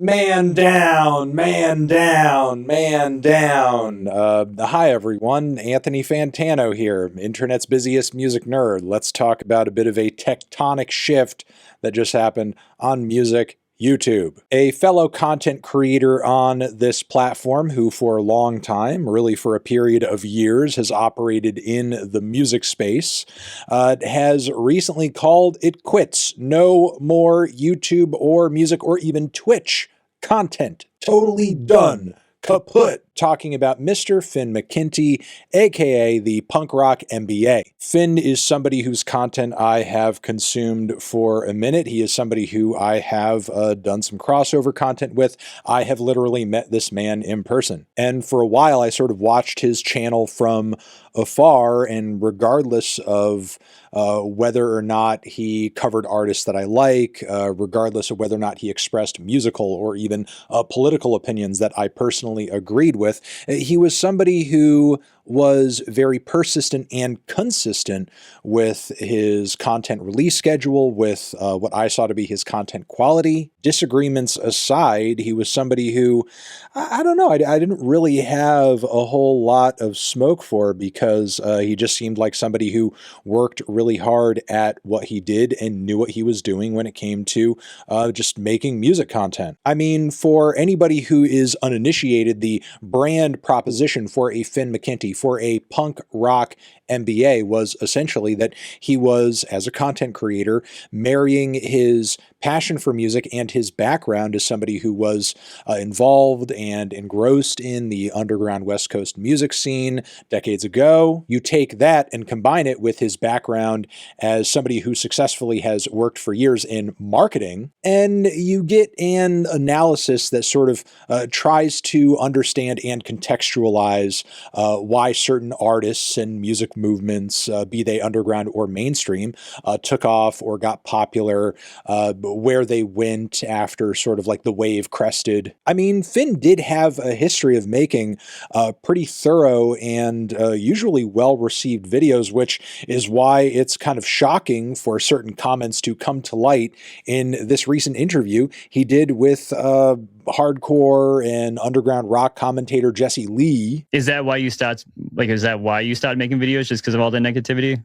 Man down, man down, man down. Hi everyone, Anthony Fantano here, internet's busiest music nerd. Let's talk about a bit of a tectonic shift that just happened on music YouTube. A fellow content creator on this platform who for a long time, really for a period of years, has operated in the music space, has recently called it quits. No more YouTube or music or even Twitch content. Totally done. Kaput. Talking about Mr. Finn McKenty, aka the punk rock MBA. Finn is somebody whose content I have consumed for a minute. He is somebody who I have done some crossover content with. I have literally met this man in person. And for a while, I sort of watched his channel from afar, and regardless of whether or not he covered artists that I like, regardless of whether or not he expressed musical or even political opinions that I personally agreed with, he was somebody who was very persistent and consistent with his content release schedule, with what I saw to be his content quality. Disagreements aside, he was somebody who, I don't know, I didn't really have a whole lot of smoke for, because he just seemed like somebody who worked really hard at what he did and knew what he was doing when it came to just making music content. I mean, for anybody who is uninitiated, the brand proposition for a Finn McKenty, for a punk rock MBA, was essentially that he was, as a content creator, marrying his passion for music and his background as somebody who was involved and engrossed in the underground West Coast music scene decades ago. You take that and combine it with his background as somebody who successfully has worked for years in marketing, and you get an analysis that sort of tries to understand and contextualize why certain artists and music movements, be they underground or mainstream, took off or got popular, where they went after sort of like the wave crested. I mean, Finn did have a history of making pretty thorough and usually well-received videos, which is why it's kind of shocking for certain comments to come to light in this recent interview he did with hardcore and underground rock commentator Jesse Lee. Is that why you stopped? Like, is that why you started making videos? Just because of all the negativity?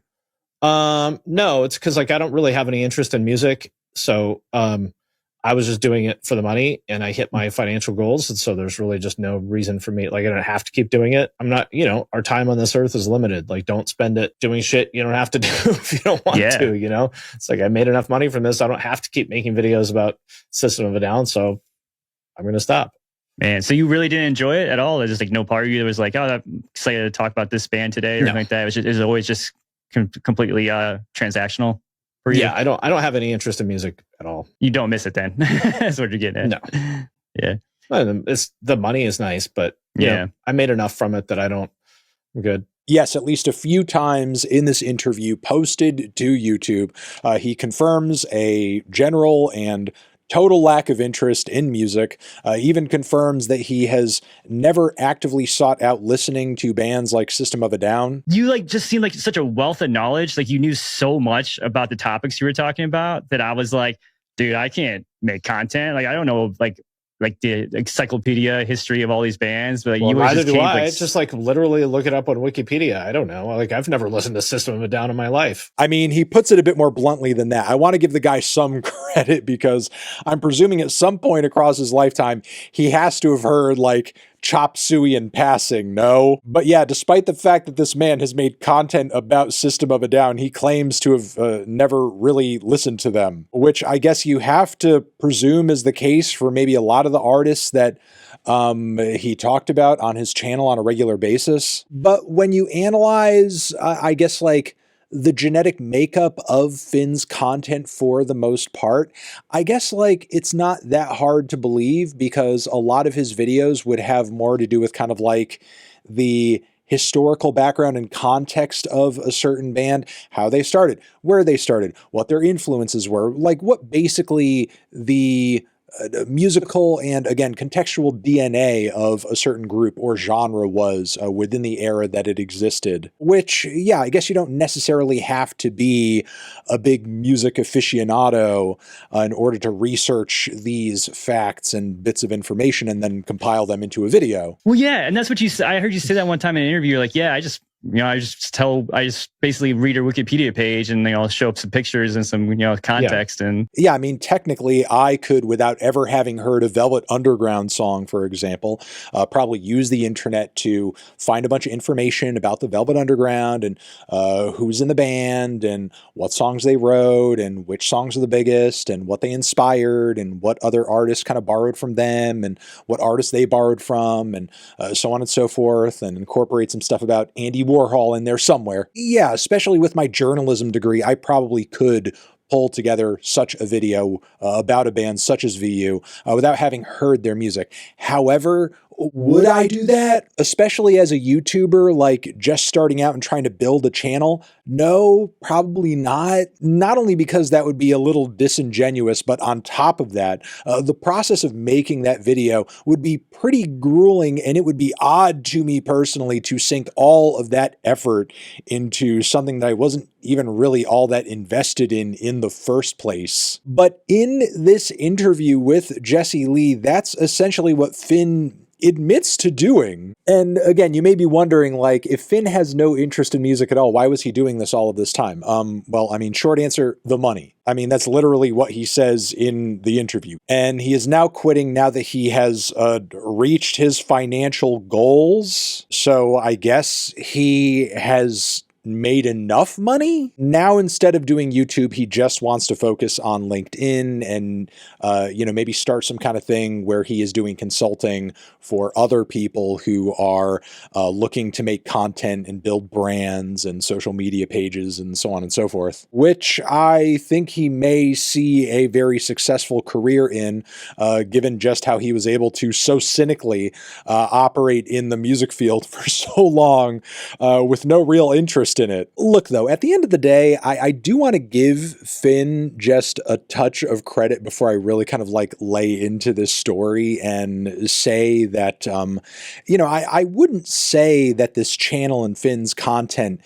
No, it's because like I don't really have any interest in music, so I was just doing it for the money, and I hit my financial goals, and so there's really just no reason for me. Like, I don't have to keep doing it. I'm not, our time on this earth is limited. Like, don't spend it doing shit you don't have to do if you don't want to. It's like I made enough money from this. I don't have to keep making videos about System of a Down, so I'm going to stop. Man, so you really didn't enjoy it at all? There's just like no part of you that was like, oh, I'm excited to talk about this band today, or anything like that. It was always just completely transactional for you. Yeah, I don't have any interest in music at all. You don't miss it then. That's what you're getting at. No. Yeah. It's the money is nice, but I made enough from it that I'm good. Yes, at least a few times in this interview posted to YouTube, he confirms a general and total lack of interest in music, even confirms that he has never actively sought out listening to bands like System of a Down. You just seemed like such a wealth of knowledge. Like, you knew so much about the topics you were talking about that I was like, dude, I can't make content. Like, I don't know, like the encyclopedia history of all these bands, but well, neither do I. It's just like literally look it up on Wikipedia. I don't know. Like, I've never listened to System of a Down in my life. I mean, he puts it a bit more bluntly than that. I want to give the guy some credit, because I'm presuming at some point across his lifetime, he has to have heard like chop suey in passing, no? But yeah, despite the fact that this man has made content about System of a Down, he claims to have never really listened to them, which I guess you have to presume is the case for maybe a lot of the artists that he talked about on his channel on a regular basis. But when you analyze, I guess, like, the genetic makeup of Finn's content for the most part, I guess like it's not that hard to believe, because a lot of his videos would have more to do with kind of like the historical background and context of a certain band, how they started, where they started, what their influences were, like what basically the musical and, again, contextual DNA of a certain group or genre was within the era that it existed. Which, yeah, I guess you don't necessarily have to be a big music aficionado in order to research these facts and bits of information and then compile them into a video. Well, yeah, and that's what you said. I heard you say that one time in an interview. You're like, yeah, I just basically read her Wikipedia page and I'll show up some pictures and some context. Yeah. And yeah, I mean, technically, I could, without ever having heard a Velvet Underground song, for example, probably use the internet to find a bunch of information about the Velvet Underground and who's in the band and what songs they wrote and which songs are the biggest and what they inspired and what other artists kind of borrowed from them and what artists they borrowed from and so on and so forth, and incorporate some stuff about Andy Warhol in there somewhere. Yeah, especially with my journalism degree, I probably could pull together such a video about a band such as VU without having heard their music. However, would I do that? Especially as a YouTuber, like just starting out and trying to build a channel? No, probably not. Not only because that would be a little disingenuous, but on top of that, the process of making that video would be pretty grueling, and it would be odd to me personally to sink all of that effort into something that I wasn't even really all that invested in the first place. But in this interview with Jesse Lee, that's essentially what Finn admits to doing. And again, you may be wondering, like, if Finn has no interest in music at all, why was he doing this all of this time? Well, I mean, short answer, the money. I mean, that's literally what he says in the interview. And he is now quitting now that he has reached his financial goals. So I guess he has made enough money. Now, instead of doing YouTube, he just wants to focus on LinkedIn and, maybe start some kind of thing where he is doing consulting for other people who are looking to make content and build brands and social media pages and so on and so forth, which I think he may see a very successful career in, given just how he was able to so cynically operate in the music field for so long with no real interest in it. Look, though, at the end of the day, I do want to give Finn just a touch of credit before I really kind of like lay into this story and say that, I wouldn't say that this channel and Finn's content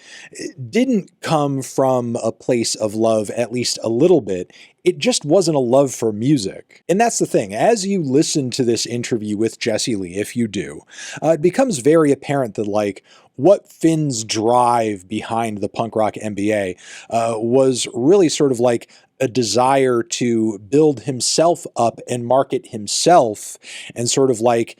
didn't come from a place of love, at least a little bit. It just wasn't a love for music. And that's the thing. As you listen to this interview with Jesse Lee, if you do, it becomes very apparent that, like, what Finn's drive behind the punk rock MBA was really sort of like a desire to build himself up and market himself and sort of like,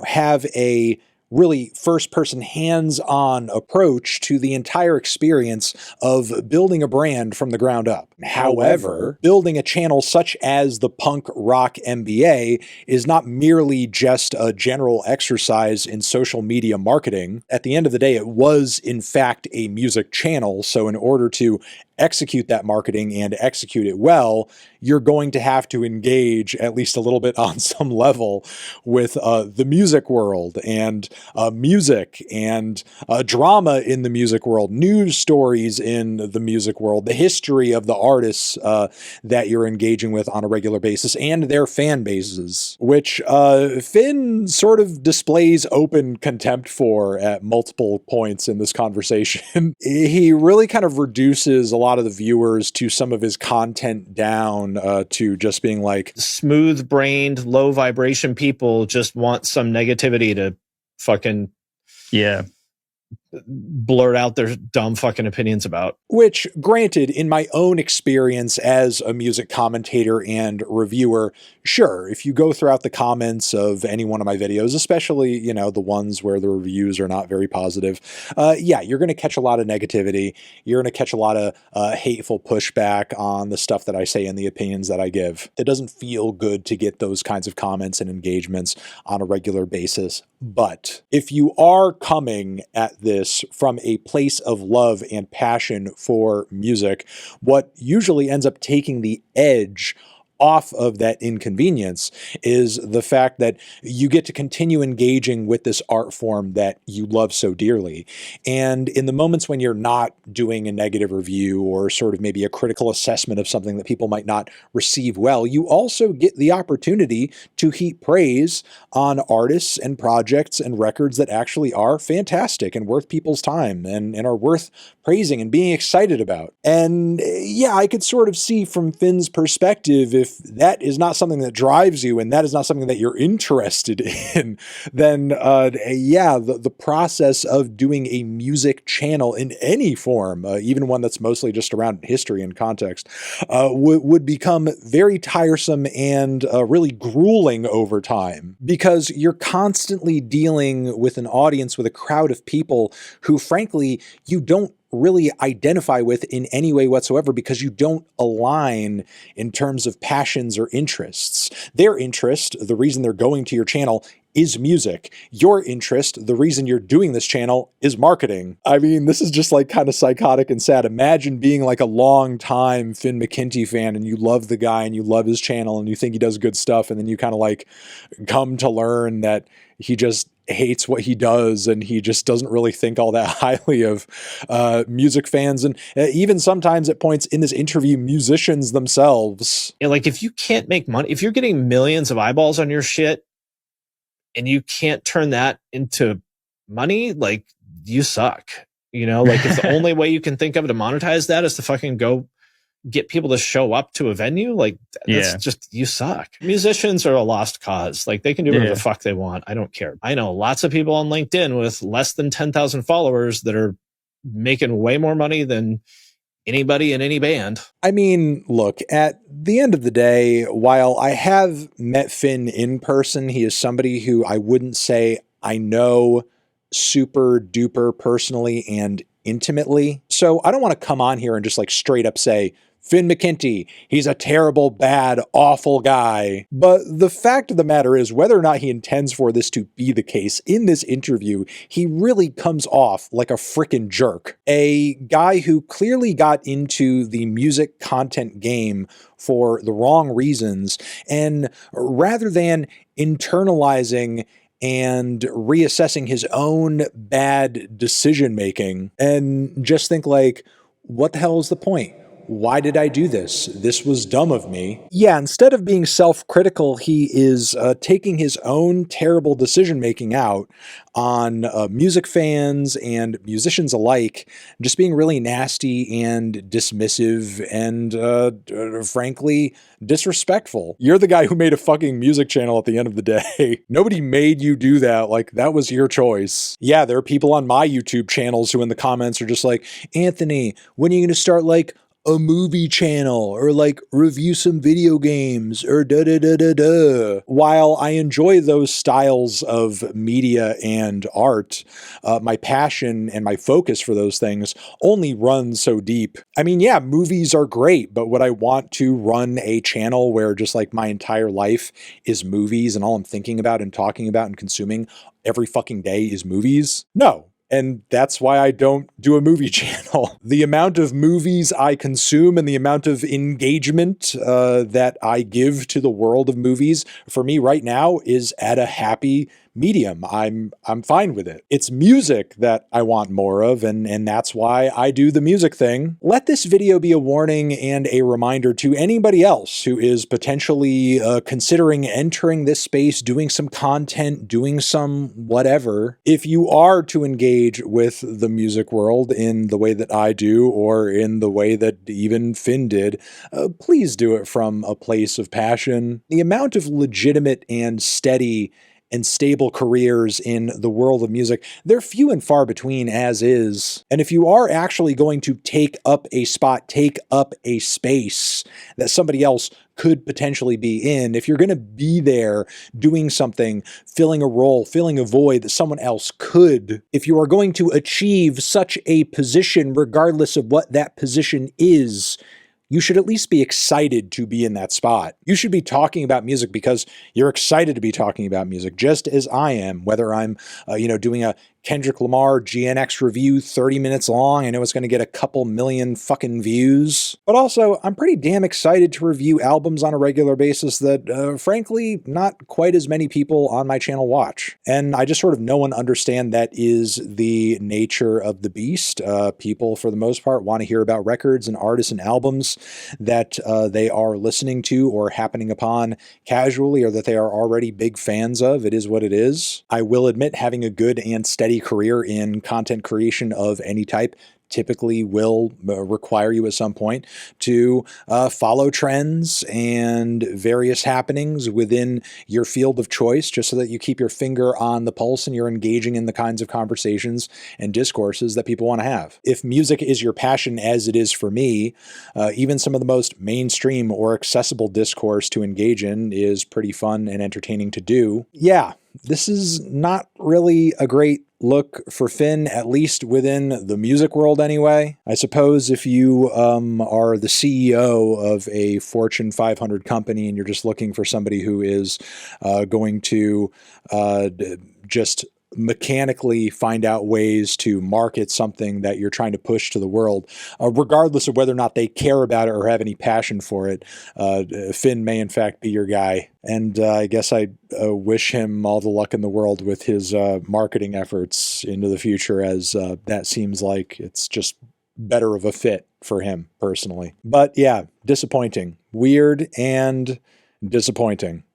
have a really first-person hands-on approach to the entire experience of building a brand from the ground up. However, building a channel such as the Punk Rock MBA is not merely just a general exercise in social media marketing. At the end of the day, it was, in fact, a music channel, so in order to execute that marketing and execute it well, you're going to have to engage at least a little bit on some level with the music world and music and drama in the music world, news stories in the music world, the history of the artists that you're engaging with on a regular basis and their fan bases, which Finn sort of displays open contempt for at multiple points in this conversation. He really kind of reduces a lot of the viewers to some of his content down to just being like smooth-brained, low vibration people just want some negativity to fucking blurt out their dumb fucking opinions about. Which, granted, in my own experience as a music commentator and reviewer, sure, if you go throughout the comments of any one of my videos, especially, the ones where the reviews are not very positive, you're going to catch a lot of negativity. You're going to catch a lot of hateful pushback on the stuff that I say and the opinions that I give. It doesn't feel good to get those kinds of comments and engagements on a regular basis. But if you are coming at this from a place of love and passion for music, what usually ends up taking the edge off of that inconvenience is the fact that you get to continue engaging with this art form that you love so dearly. And in the moments when you're not doing a negative review or sort of maybe a critical assessment of something that people might not receive well, you also get the opportunity to heap praise on artists and projects and records that actually are fantastic and worth people's time and are worth praising and being excited about. And yeah, I could sort of see from Finn's perspective, if that is not something that drives you and that is not something that you're interested in, then yeah, the process of doing a music channel in any form, even one that's mostly just around history and context, would become very tiresome and really grueling over time, because you're constantly dealing with an audience, with a crowd of people who, frankly, you don't really identify with in any way whatsoever, because you don't align in terms of passions or interests. Their interest, the reason they're going to your channel, is music. Your interest, the reason you're doing this channel, is marketing. I mean, this is just like kind of psychotic and sad. Imagine being like a long time Finn McKenty fan and you love the guy and you love his channel and you think he does good stuff, and then you kind of like come to learn that he just hates what he does and he just doesn't really think all that highly of music fans, and even sometimes at points in this interview, musicians themselves. Yeah, like if you can't make money, if you're getting millions of eyeballs on your shit and you can't turn that into money, like you suck. You know, like if the only way you can think of to monetize that is to fucking go get people to show up to a venue, like that's just, you suck. Musicians are a lost cause. Like they can do whatever the fuck they want. I don't care. I know lots of people on LinkedIn with less than 10,000 followers that are making way more money than anybody in any band. I mean, look, at the end of the day, while I have met Finn in person, he is somebody who I wouldn't say I know super duper personally and intimately. So I don't want to come on here and just like straight up say, Finn McKenty, he's a terrible, bad, awful guy. But the fact of the matter is, whether or not he intends for this to be the case, in this interview, he really comes off like a frickin' jerk. A guy who clearly got into the music content game for the wrong reasons, and rather than internalizing and reassessing his own bad decision making, and just think like, what the hell is the point? Why did I do this? This was dumb of me. Yeah, instead of being self-critical, he is taking his own terrible decision-making out on music fans and musicians alike, just being really nasty and dismissive and, frankly, disrespectful. You're the guy who made a fucking music channel at the end of the day. Nobody made you do that. Like, that was your choice. Yeah, there are people on my YouTube channels who in the comments are just like, Anthony, when are you going to start, like, a movie channel, or like review some video games, or da-da-da-da-da. While I enjoy those styles of media and art, my passion and my focus for those things only runs so deep. I mean, yeah, movies are great, but would I want to run a channel where just like my entire life is movies and all I'm thinking about and talking about and consuming every fucking day is movies? No. And that's why I don't do a movie channel. The amount of movies I consume and the amount of engagement that I give to the world of movies, for me right now, is at a happy medium. I'm fine with it. It's music that I want more of, and that's why I do the music thing. Let this video be a warning and a reminder to anybody else who is potentially considering entering this space, doing some content, doing some whatever. If you are to engage with the music world in the way that I do, or in the way that even Finn did, please do it from a place of passion. The amount of legitimate and steady and stable careers in the world of music, they're few and far between as is. And if you are actually going to take up a spot, take up a space that somebody else could potentially be in, if you're going to be there doing something, filling a role, filling a void that someone else could, if you are going to achieve such a position, regardless of what that position is, you should at least be excited to be in that spot. You should be talking about music because you're excited to be talking about music, just as I am, whether I'm, doing a Kendrick Lamar GNX review, 30 minutes long. I know it's going to get a couple million fucking views. But also, I'm pretty damn excited to review albums on a regular basis that, frankly, not quite as many people on my channel watch. And I just sort of know and understand that is the nature of the beast. People, for the most part, want to hear about records and artists and albums that they are listening to or happening upon casually, or that they are already big fans of. It is what it is. I will admit, having a good and steady career in content creation of any type typically will require you at some point to follow trends and various happenings within your field of choice, just so that you keep your finger on the pulse and you're engaging in the kinds of conversations and discourses that people want to have. If music is your passion, as it is for me, even some of the most mainstream or accessible discourse to engage in is pretty fun and entertaining to do. Yeah, this is not really a great look for Finn, at least within the music world anyway. I suppose if you are the CEO of a Fortune 500 company and you're just looking for somebody who is going to just mechanically find out ways to market something that you're trying to push to the world, regardless of whether or not they care about it or have any passion for it, Finn may in fact be your guy. And I guess I wish him all the luck in the world with his marketing efforts into the future, as that seems like it's just better of a fit for him personally. But yeah, disappointing. Weird and disappointing.